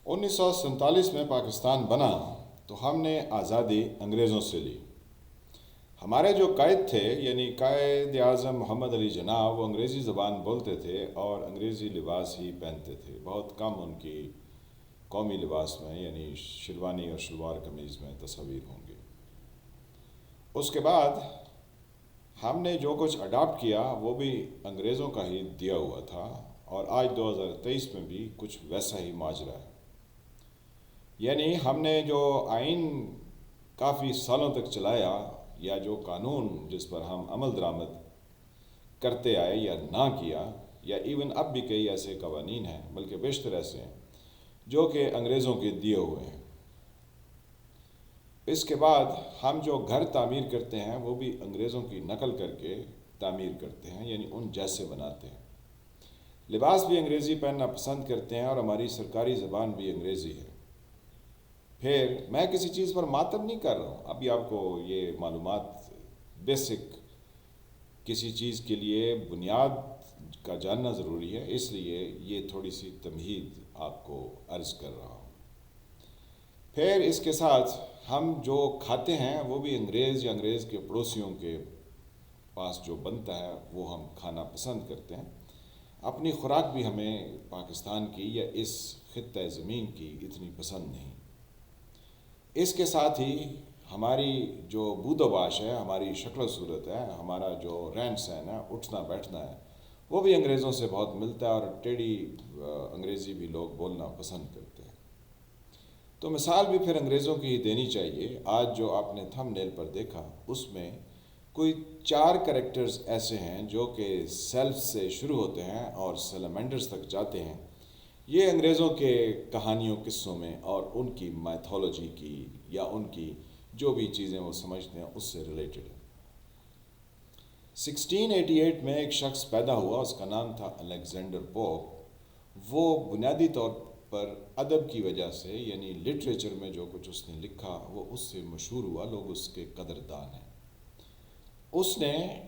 1947 میں پاکستان بنا تو ہم نے آزادی انگریزوں سے لی۔ ہمارے جو قائد تھے یعنی قائد اعظم محمد علی جناح، وہ انگریزی زبان بولتے تھے اور انگریزی لباس ہی پہنتے تھے۔ بہت کم ان کی قومی لباس میں یعنی شیروانی اور شلوار قمیض میں تصاویر ہوں گی۔ اس کے بعد ہم نے جو کچھ اڈاپٹ کیا وہ بھی انگریزوں کا ہی دیا ہوا تھا، اور آج 2023 میں بھی کچھ ویسا ہی ماجرا ہے۔ یعنی ہم نے جو آئین کافی سالوں تک چلایا، یا جو قانون جس پر ہم عمل درآمد کرتے آئے یا نہ کیا، یا ایون اب بھی کئی ایسے قوانین ہیں، بلکہ بیشتر ایسے ہیں جو کہ انگریزوں کے دیے ہوئے ہیں۔ اس کے بعد ہم جو گھر تعمیر کرتے ہیں وہ بھی انگریزوں کی نقل کر کے تعمیر کرتے ہیں، یعنی ان جیسے بناتے ہیں۔ لباس بھی انگریزی پہننا پسند کرتے ہیں، اور ہماری سرکاری زبان بھی انگریزی ہے۔ پھر میں کسی چیز پر ماتم نہیں کر رہا ہوں، ابھی آپ کو یہ معلومات بیسک کسی چیز کے لیے بنیاد کا جاننا ضروری ہے، اس لیے یہ تھوڑی سی تمہید آپ کو عرض کر رہا ہوں۔ پھر اس کے ساتھ ہم جو کھاتے ہیں وہ بھی انگریز یا انگریز کے پڑوسیوں کے پاس جو بنتا ہے وہ ہم کھانا پسند کرتے ہیں۔ اپنی خوراک بھی ہمیں پاکستان کی یا اس خطہ زمین کی اتنی پسند نہیں۔ اس کے ساتھ ہی ہماری جو بود و باش ہے، ہماری شکل و صورت ہے، ہمارا جو رہن سہن ہے، اٹھنا بیٹھنا ہے، وہ بھی انگریزوں سے بہت ملتا ہے، اور ٹیڑھی انگریزی بھی لوگ بولنا پسند کرتے ہیں۔ تو مثال بھی پھر انگریزوں کی ہی دینی چاہیے۔ آج جو آپ نے تھم نیل پر دیکھا، اس میں کوئی 4 کریکٹرز ایسے ہیں جو کہ سیلف سے شروع ہوتے ہیں اور سیلمینڈرز تک جاتے ہیں۔ یہ انگریزوں کے کہانیوں قصوں میں اور ان کی مائتھولوجی کی یا ان کی جو بھی چیزیں وہ سمجھتے ہیں اس سے ریلیٹڈ ہے۔ 1688 میں ایک شخص پیدا ہوا، اس کا نام تھا الیگزینڈر پوپ۔ وہ بنیادی طور پر ادب کی وجہ سے، یعنی لٹریچر میں جو کچھ اس نے لکھا وہ اس سے مشہور ہوا، لوگ اس کے قدردان ہیں۔ اس نے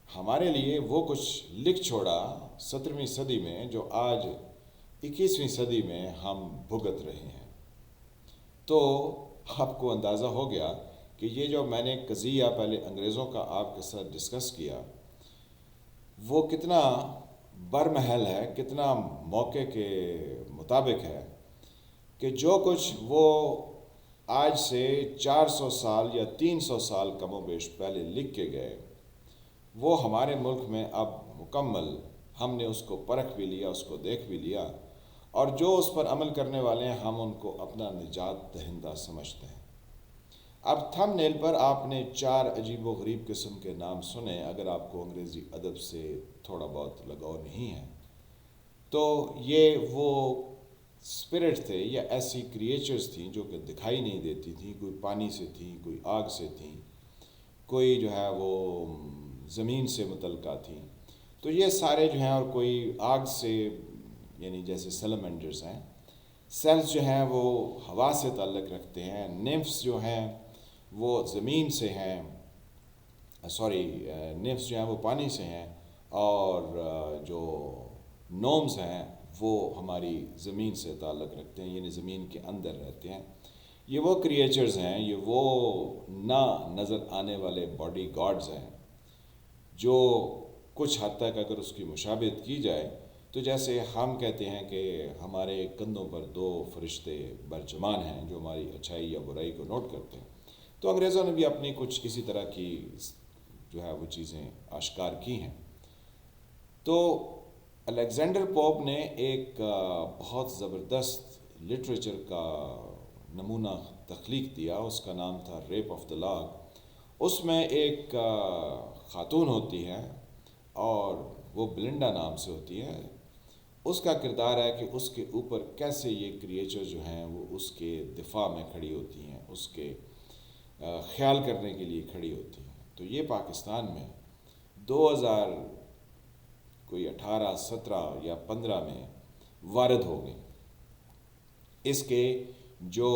ہمارے لیے وہ کچھ لکھ چھوڑا 17ویں صدی میں، جو آج 21ویں صدی میں ہم بھگت رہے ہیں۔ تو آپ کو اندازہ ہو گیا کہ یہ جو میں نے قضیہ پہلے انگریزوں کا آپ کے ساتھ ڈسکس کیا، وہ کتنا برمحل ہے، کتنا موقع کے مطابق ہے، کہ جو کچھ وہ آج سے 400 سال یا 300 سال کم و بیش پہلے لکھ کے گئے، وہ ہمارے ملک میں اب مکمل ہم نے اس کو پرکھ بھی لیا، اس کو دیکھ بھی لیا، اور جو اس پر عمل کرنے والے ہیں ہم ان کو اپنا نجات دہندہ سمجھتے ہیں۔ اب تھم نیل پر آپ نے 4 عجیب و غریب قسم کے نام سنے۔ اگر آپ کو انگریزی ادب سے تھوڑا بہت لگاؤ نہیں ہے تو یہ وہ اسپرٹ تھے یا ایسی کریچرز تھیں جو کہ دکھائی نہیں دیتی تھیں۔ کوئی پانی سے تھیں، کوئی آگ سے تھیں، کوئی جو ہے وہ زمین سے متعلقہ تھیں۔ تو یہ سارے جو ہیں، اور کوئی آگ سے یعنی جیسے سیلمینڈرز ہیں، سیلز جو ہیں وہ ہوا سے تعلق رکھتے ہیں، نیمفس جو ہیں وہ زمین سے ہیں، نیمفس جو ہیں وہ پانی سے ہیں، اور جو نومز ہیں وہ ہماری زمین سے تعلق رکھتے ہیں، یعنی زمین کے اندر رہتے ہیں۔ یہ وہ کریچرز ہیں، یہ وہ نہ نظر آنے والے باڈی گارڈز ہیں، جو کچھ حد تک اگر اس کی مشابہت کی جائے تو جیسے ہم کہتے ہیں کہ ہمارے کندھوں پر 2 فرشتے برجمان ہیں جو ہماری اچھائی یا برائی کو نوٹ کرتے ہیں، تو انگریزوں نے بھی اپنی کچھ اسی طرح کی جو ہے وہ چیزیں آشکار کی ہیں۔ تو الیگزینڈر پوپ نے ایک بہت زبردست لٹریچر کا نمونہ تخلیق دیا، اس کا نام تھا ریپ آف دا لاگ۔ اس میں ایک خاتون ہوتی ہے، اور وہ بلنڈا نام سے ہوتی ہے۔ اس کا کردار ہے کہ اس کے اوپر کیسے یہ کریچر جو ہیں وہ اس کے دفاع میں کھڑی ہوتی ہیں، اس کے خیال کرنے کے لیے کھڑی ہوتی ہیں۔ تو یہ پاکستان میں 2018 یا 15 میں وارد ہو گئی۔ اس کے جو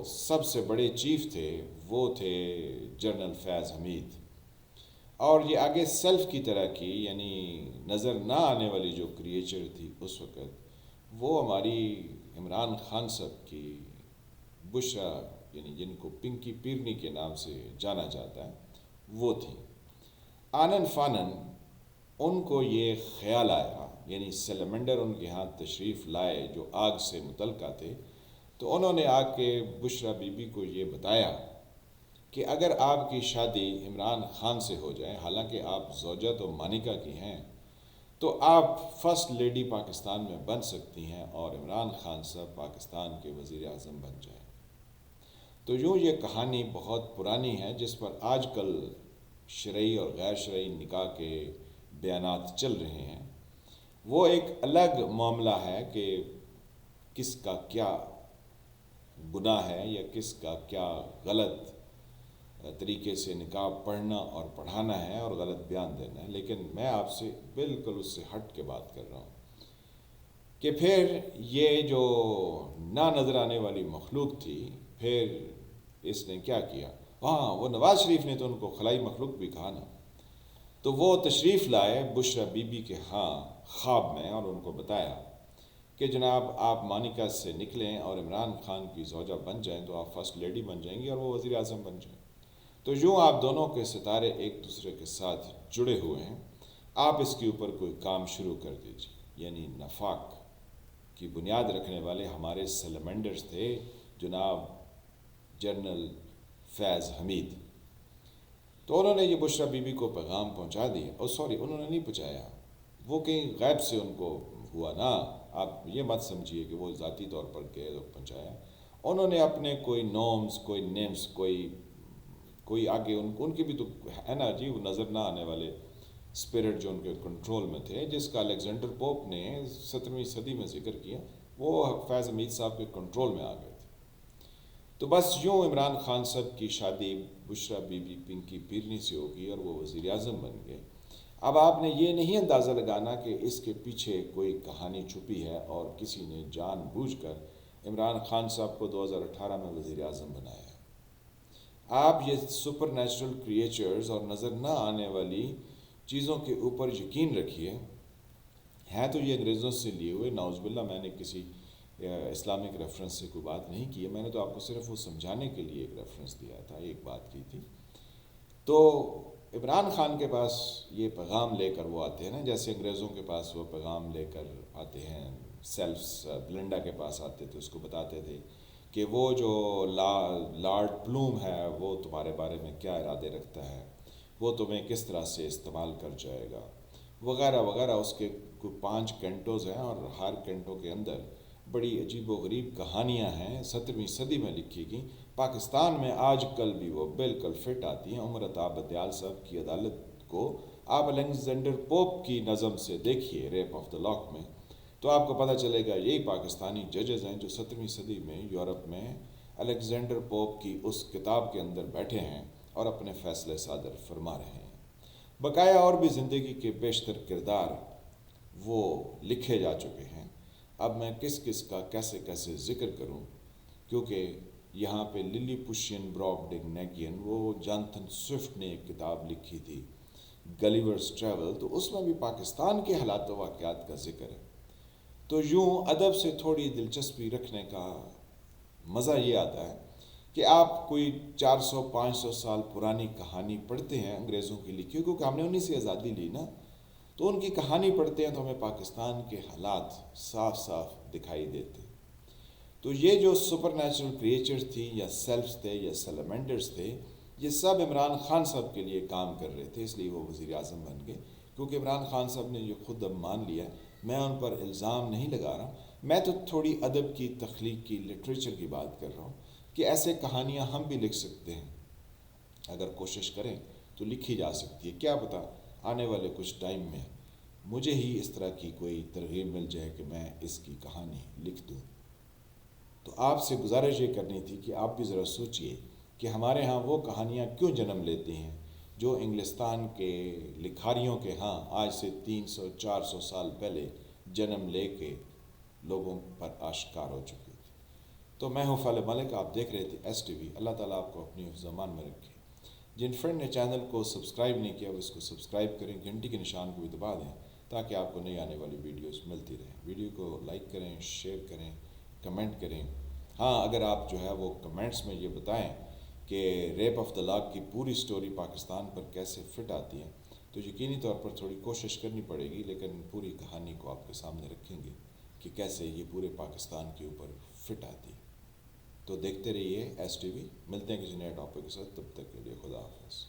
سب سے بڑے چیف تھے وہ تھے جنرل فیض حمید، اور یہ آگے سیلف کی طرح کی یعنی نظر نہ آنے والی جو کریچر تھی اس وقت، وہ ہماری عمران خان صاحب کی بشرا یعنی جن کو پنکی پیرنی کے نام سے جانا جاتا ہے وہ تھی۔ آنن فانن ان کو یہ خیال آیا، یعنی سیلمنڈر ان کے ہاں تشریف لائے جو آگ سے متعلقہ تھے، تو انہوں نے آ کے بشرا بی بی کو یہ بتایا کہ اگر آپ کی شادی عمران خان سے ہو جائے، حالانکہ آپ زوجہ تو مانیکا کی ہیں، تو آپ فرسٹ لیڈی پاکستان میں بن سکتی ہیں اور عمران خان صاحب پاکستان کے وزیر اعظم بن جائیں۔ تو یوں یہ کہانی بہت پرانی ہے جس پر آج کل شرعی اور غیر شرعی نکاح کے بیانات چل رہے ہیں۔ وہ ایک الگ معاملہ ہے کہ کس کا کیا گناہ ہے یا کس کا کیا غلط طریقے سے نکاح پڑھنا اور پڑھانا ہے اور غلط بیان دینا ہے، لیکن میں آپ سے بالکل اس سے ہٹ کے بات کر رہا ہوں کہ پھر یہ جو نہ نظر آنے والی مخلوق تھی، پھر اس نے کیا کیا؟ ہاں، وہ نواز شریف نے تو ان کو خلائی مخلوق بھی کہا نا۔ تو وہ تشریف لائے بشرا بی بی کے ہاں خواب میں اور ان کو بتایا کہ جناب آپ مانیکا سے نکلیں اور عمران خان کی زوجہ بن جائیں تو آپ فرسٹ لیڈی بن جائیں گی اور وہ وزیر اعظم بن جائیں۔ تو یوں آپ دونوں کے ستارے ایک دوسرے کے ساتھ جڑے ہوئے ہیں، آپ اس کے اوپر کوئی کام شروع کر دیجیے۔ یعنی نفاق کی بنیاد رکھنے والے ہمارے سیلمنڈرز تھے جناب جنرل فیض حمید۔ تو انہوں نے یہ بشرا بی بی کو پیغام پہنچا دیا، اور سوری انہوں نے نہیں پہنچایا، وہ کہیں غیب سے ان کو ہوا نا، آپ یہ مت سمجھیے کہ وہ ذاتی طور پر گئے تو پہنچایا۔ انہوں نے اپنے کوئی نومز، کوئی نیمز، کوئی آگے ان کی بھی تو ہے نا جی، وہ نظر نہ آنے والے اسپرٹ جو ان کے کنٹرول میں تھے، جس کا الیگزینڈر پوپ نے 17ویں صدی میں ذکر کیا، وہ فیض حمید صاحب کے کنٹرول میں آ گئے تھے۔ تو بس یوں عمران خان صاحب کی شادی بشرا بی بی پنکی پیرنی سے ہوگی اور وہ وزیر اعظم بن گئے۔ اب آپ نے یہ نہیں اندازہ لگانا کہ اس کے پیچھے کوئی کہانی چھپی ہے اور کسی نے جان بوجھ کر عمران خان صاحب کو 2018 میں وزیر اعظم بنایا ہے۔ آپ یہ سپر نیچرل کریچرز اور نظر نہ آنے والی چیزوں کے اوپر یقین رکھیے، ہیں تو یہ انگریزوں سے لیے ہوئے، نعوذ باللہ میں نے کسی اسلامک ریفرنس سے کوئی بات نہیں کی ہے، میں نے تو آپ کو صرف وہ سمجھانے کے لیے ایک ریفرنس دیا تھا، ایک بات کی تھی۔ تو عمران خان کے پاس یہ پیغام لے کر وہ آتے ہیں نا، جیسے انگریزوں کے پاس وہ پیغام لے کر آتے ہیں، سیلفس بلنڈا کے پاس آتے تھے، اس کو بتاتے تھے کہ وہ جو لارڈ پلوم ہے وہ تمہارے بارے میں کیا ارادے رکھتا ہے، وہ تمہیں کس طرح سے استعمال کر جائے گا وغیرہ وغیرہ۔ اس کے کوئی 5 کینٹوز ہیں اور ہر کینٹو کے اندر بڑی عجیب و غریب کہانیاں ہیں، 17ویں صدی میں لکھی گئیں۔ پاکستان میں آج کل بھی وہ بالکل فٹ آتی ہیں۔ عمر عطا بدیال صاحب کی عدالت کو آپ الیگزینڈر پوپ کی نظم سے دیکھیے، ریپ آف دا لاک میں، تو آپ کو پتہ چلے گا یہی پاکستانی ججز ہیں جو 17ویں صدی میں یورپ میں الیگزینڈر پوپ کی اس کتاب کے اندر بیٹھے ہیں اور اپنے فیصلے صادر فرما رہے ہیں۔ بقایا اور بھی زندگی کے بیشتر کردار وہ لکھے جا چکے ہیں۔ اب میں کس کس کا کیسے کیسے ذکر کروں، کیونکہ یہاں پہ للی پشین براگڈنیگین، وہ جانتھن سوئفٹ نے ایک کتاب لکھی تھی گلیورز ٹریول، تو اس میں بھی پاکستان کے حالات و واقعات کا ذکر ہے۔ تو یوں ادب سے تھوڑی دلچسپی رکھنے کا مزہ یہ آتا ہے کہ آپ کوئی 400-500 سال پرانی کہانی پڑھتے ہیں انگریزوں کی لکھی، کیونکہ ہم نے انہی سے آزادی لی نا، تو ان کی کہانی پڑھتے ہیں تو ہمیں پاکستان کے حالات صاف صاف دکھائی دیتے۔ تو یہ جو سپر نیچرل کریچرز تھی یا سیلفز تھے یا سیلمنڈرز تھے، یہ سب عمران خان صاحب کے لیے کام کر رہے تھے، اس لیے وہ وزیر اعظم بن گئے، کیونکہ عمران خان صاحب نے یہ خود اب مان لیا ہے۔ میں ان پر الزام نہیں لگا رہا، میں تو تھوڑی ادب کی، تخلیق کی، لٹریچر کی بات کر رہا ہوں کہ ایسے کہانیاں ہم بھی لکھ سکتے ہیں، اگر کوشش کریں تو لکھی جا سکتی ہے۔ کیا پتہ آنے والے کچھ ٹائم میں مجھے ہی اس طرح کی کوئی ترغیب مل جائے کہ میں اس کی کہانی لکھ دوں۔ تو آپ سے گزارش یہ کرنی تھی کہ آپ بھی ذرا سوچئے کہ ہمارے ہاں وہ کہانیاں کیوں جنم لیتی ہیں جو انگلستان کے لکھاریوں کے ہاں آج سے 300-400 سال پہلے جنم لے کے لوگوں پر آشکار ہو چکی تھی۔ تو میں ہوں فالح ملک، آپ دیکھ رہے تھے ایس ٹی وی۔ اللہ تعالیٰ آپ کو اپنی حفظ و امان میں رکھے۔ جن فرینڈ نے چینل کو سبسکرائب نہیں کیا وہ اس کو سبسکرائب کریں، گھنٹی کے نشان کو بھی دبا دیں تاکہ آپ کو نئی آنے والی ویڈیوز ملتی رہیں۔ ویڈیو کو لائک کریں، شیئر کریں کمنٹ کریں. ہاں اگر آپ جو ہے وہ کمنٹس میں یہ بتائیں کہ ریپ آف دا لاگ کی پوری سٹوری پاکستان پر کیسے فٹ آتی ہے تو یقینی طور پر تھوڑی کوشش کرنی پڑے گی، لیکن پوری کہانی کو آپ کے سامنے رکھیں گے کہ کیسے یہ پورے پاکستان کے اوپر فٹ آتی ہے. تو دیکھتے رہیے ایس ٹی وی. ملتے ہیں کسی نئے ٹاپک کے ساتھ، تب تک کے لیے خدا حافظ.